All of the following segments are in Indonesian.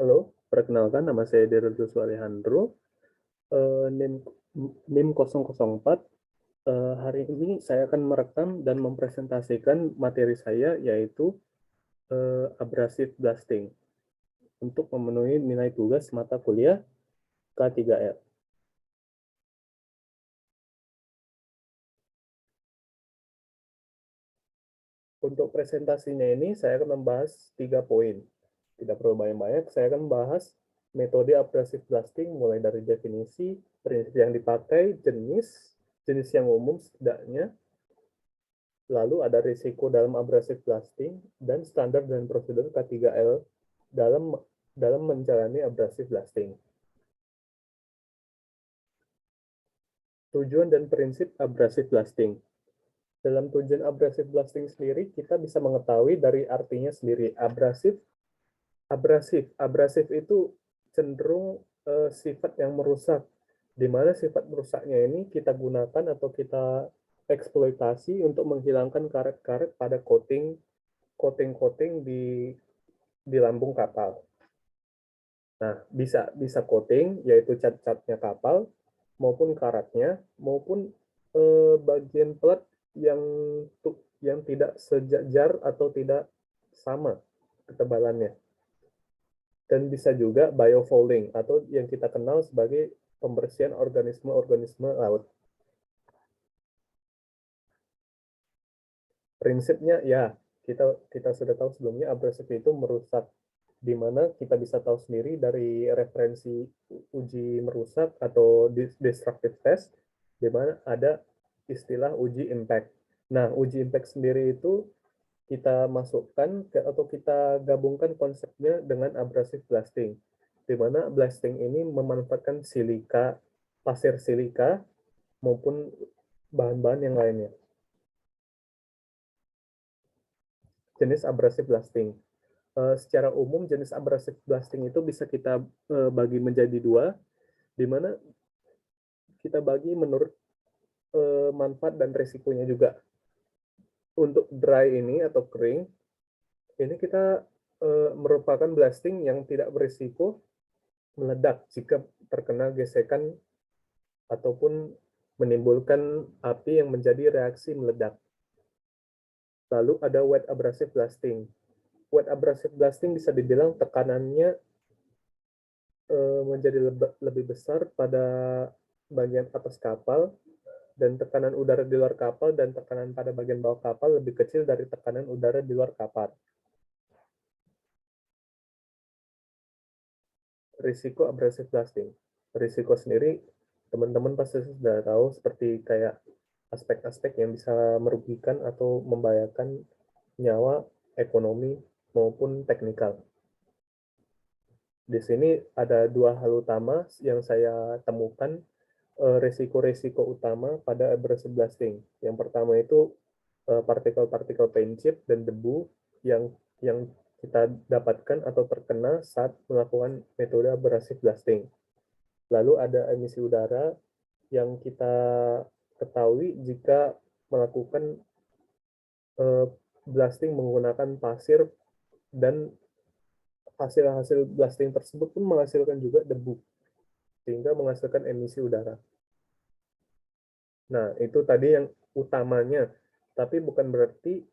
Halo, perkenalkan nama saya Daryl Joshua Alejandro, NIM, NIM 004. Hari ini saya akan merekam dan mempresentasikan materi saya yaitu abrasive blasting untuk memenuhi nilai tugas mata kuliah K3L. Untuk presentasinya ini saya akan membahas 3 poin. Tidak perlu banyak-banyak, saya akan membahas metode abrasive blasting mulai dari definisi, prinsip yang dipakai, jenis yang umum setidaknya, lalu ada risiko dalam abrasive blasting, dan standar dan prosedur K3L dalam menjalani abrasive blasting. Tujuan dan prinsip abrasive blasting. Dalam tujuan abrasive blasting sendiri, kita bisa mengetahui dari artinya sendiri. Abrasif itu cenderung sifat yang merusak, di mana sifat merusaknya ini kita gunakan atau kita eksploitasi untuk menghilangkan karet-karet pada coating di lambung kapal. Nah, bisa coating, yaitu cat-catnya kapal, maupun karatnya, maupun bagian pelat yang tidak sejajar atau tidak sama ketebalannya. Dan bisa juga biofouling atau yang kita kenal sebagai pembersihan organisme-organisme laut. Prinsipnya ya, kita sudah tahu sebelumnya abrasif itu merusak, di mana kita bisa tahu sendiri dari referensi uji merusak atau destructive test, di mana ada istilah uji impact. Nah, uji impact sendiri itu kita masukkan atau kita gabungkan konsepnya dengan abrasive blasting, di mana blasting ini memanfaatkan silika, pasir silika, maupun bahan-bahan yang lainnya. Jenis abrasive blasting. Secara umum jenis abrasive blasting itu bisa kita bagi menjadi dua, di mana kita bagi menurut manfaat dan resikonya juga. Untuk dry ini atau kering, ini kita merupakan blasting yang tidak berisiko meledak jika terkena gesekan ataupun menimbulkan api yang menjadi reaksi meledak. Lalu ada wet abrasive blasting. Wet abrasive blasting bisa dibilang tekanannya menjadi lebih besar pada bagian atas kapal, dan tekanan udara di luar kapal dan tekanan pada bagian bawah kapal lebih kecil dari tekanan udara di luar kapal. Risiko abrasive blasting. Risiko sendiri teman-teman pasti sudah tahu, seperti kayak aspek-aspek yang bisa merugikan atau membahayakan nyawa, ekonomi, maupun teknikal. Di sini ada dua hal utama yang saya temukan, risiko-risiko utama pada abrasive blasting. Yang pertama itu partikel-partikel paint chip dan debu yang kita dapatkan atau terkena saat melakukan metode abrasive blasting. Lalu ada emisi udara yang kita ketahui jika melakukan blasting menggunakan pasir, dan hasil-hasil blasting tersebut pun menghasilkan juga debu, sehingga menghasilkan emisi udara. Nah, itu tadi yang utamanya, tapi bukan berarti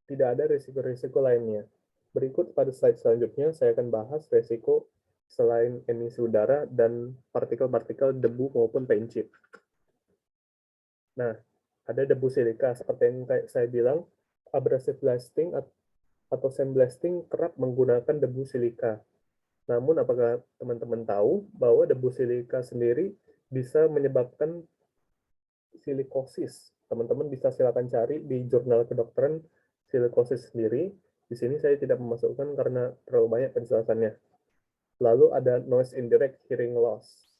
tidak ada risiko-risiko lainnya. Berikut pada slide selanjutnya, saya akan bahas risiko selain emisi udara dan partikel-partikel debu maupun paint chip. Nah, ada debu silika. Seperti yang saya bilang, abrasive blasting atau sandblasting kerap menggunakan debu silika. Namun, apakah teman-teman tahu bahwa debu silika sendiri bisa menyebabkan silikosis? Teman-teman bisa silakan cari di jurnal kedokteran silikosis sendiri. Di sini saya tidak memasukkan karena terlalu banyak penjelasannya. Lalu ada noise indirect hearing loss.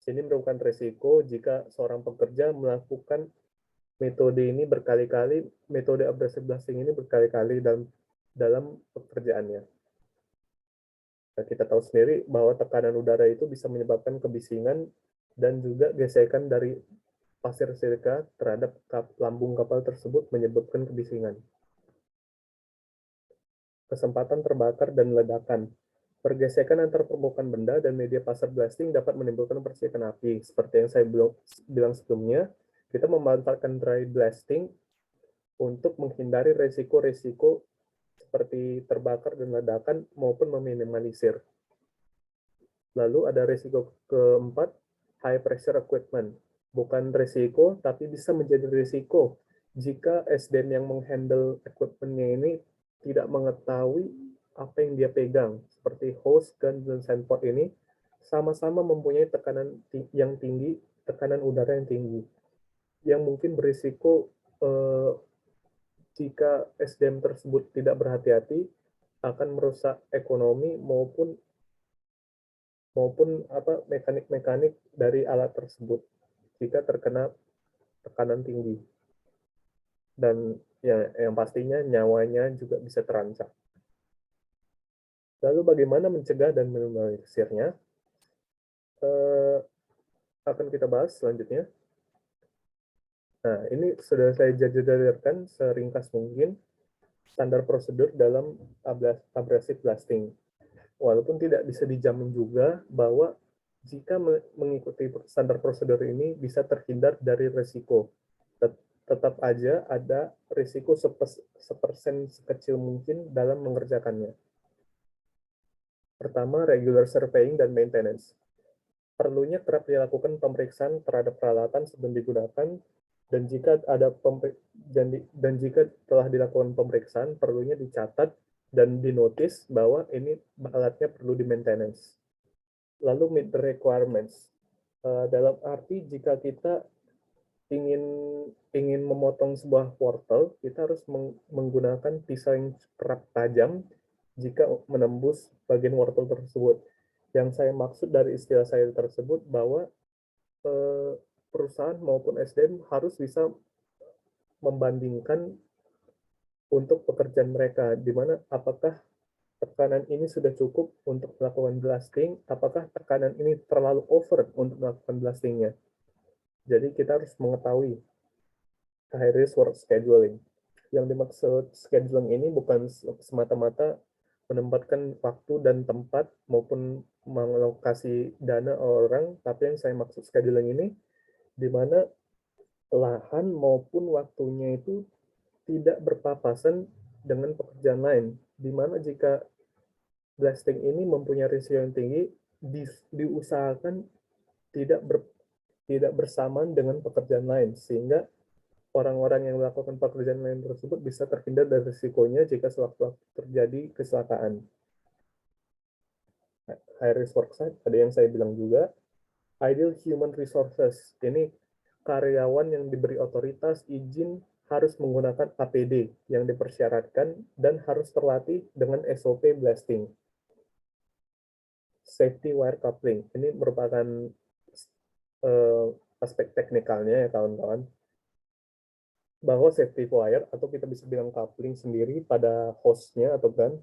Ini merupakan risiko jika seorang pekerja melakukan metode abrasive blasting ini berkali-kali dalam pekerjaannya. Nah, kita tahu sendiri bahwa tekanan udara itu bisa menyebabkan kebisingan dan juga gesekan dari pasir silika terhadap lambung kapal tersebut menyebabkan kebisingan. Kesempatan terbakar dan ledakan. Pergesekan antar permukaan benda dan media pasar blasting dapat menimbulkan percikan api. Seperti yang saya bilang sebelumnya, kita memanfaatkan dry blasting untuk menghindari resiko-resiko seperti terbakar dan ledakan maupun meminimalisir. Lalu ada resiko keempat, high pressure equipment. Bukan resiko, tapi bisa menjadi resiko jika SDM yang menghandle equipment-nya ini tidak mengetahui apa yang dia pegang, seperti hose, gun, dan sandpot ini sama-sama mempunyai tekanan yang tinggi, tekanan udara yang tinggi, yang mungkin berisiko jika SDM tersebut tidak berhati-hati akan merusak ekonomi maupun mekanik-mekanik dari alat tersebut jika terkena tekanan tinggi. Dan ya, yang pastinya nyawanya juga bisa terancam. Lalu bagaimana mencegah dan meminimalisirnya? Akan kita bahas selanjutnya. Nah, ini sudah saya jajarkan seringkas mungkin standar prosedur dalam abrasive blasting. Walaupun tidak bisa dijamin juga bahwa jika mengikuti standar prosedur ini bisa terhindar dari risiko. Tetap aja ada risiko sepersen sekecil mungkin dalam mengerjakannya. Pertama, regular surveying dan maintenance. Perlunya kerap dilakukan pemeriksaan terhadap peralatan sebelum digunakan, dan jika telah dilakukan pemeriksaan, perlunya dicatat dan dinotis bahwa ini alatnya perlu di-maintenance. Lalu meet the requirements. Dalam arti jika kita ingin memotong sebuah wortel, kita harus menggunakan pisau yang kerap tajam jika menembus bagian wortel tersebut. Yang saya maksud dari istilah saya tersebut bahwa perusahaan maupun SDM harus bisa membandingkan untuk pekerjaan mereka, di mana apakah tekanan ini sudah cukup untuk melakukan blasting, apakah tekanan ini terlalu over untuk melakukan blastingnya. Jadi kita harus mengetahui high risk work scheduling. Yang dimaksud scheduling ini bukan semata-mata menempatkan waktu dan tempat maupun mengalokasi dana orang, tapi yang saya maksud scheduling ini di mana lahan maupun waktunya itu tidak berpapasan dengan pekerjaan lain. Di mana jika blasting ini mempunyai risiko yang tinggi, diusahakan tidak bersamaan dengan pekerjaan lain, sehingga orang-orang yang melakukan pekerjaan lain tersebut bisa terhindar dari risikonya jika sewaktu-waktu terjadi kecelakaan. High risk work site, ada yang saya bilang juga. Ideal human resources, ini karyawan yang diberi otoritas izin harus menggunakan APD yang dipersyaratkan dan harus terlatih dengan SOP blasting. Safety wire coupling, ini merupakan aspek teknikalnya ya kawan-kawan, bahwa safety wire atau kita bisa bilang coupling sendiri pada hostnya atau gun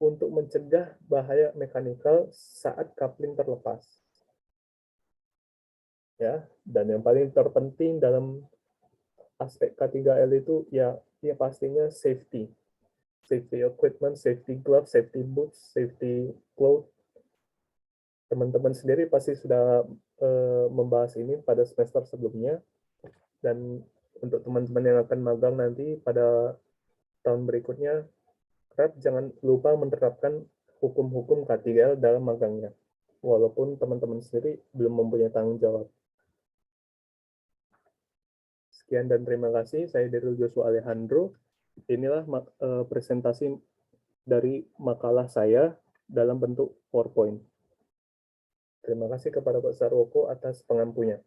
untuk mencegah bahaya mekanikal saat coupling terlepas. Ya, dan yang paling terpenting dalam aspek K3L itu ya pastinya safety. Safety equipment, safety gloves, safety boots, safety clothes. Teman-teman sendiri pasti sudah membahas ini pada semester sebelumnya, dan untuk teman-teman yang akan magang nanti pada tahun berikutnya, kerap jangan lupa menerapkan hukum-hukum K3L dalam magangnya, walaupun teman-teman sendiri belum mempunyai tanggung jawab. Sekian dan terima kasih, saya Daryl Joshua Alejandro. Inilah presentasi dari makalah saya dalam bentuk PowerPoint. Terima kasih kepada Pak Sarwoko atas pengampunya.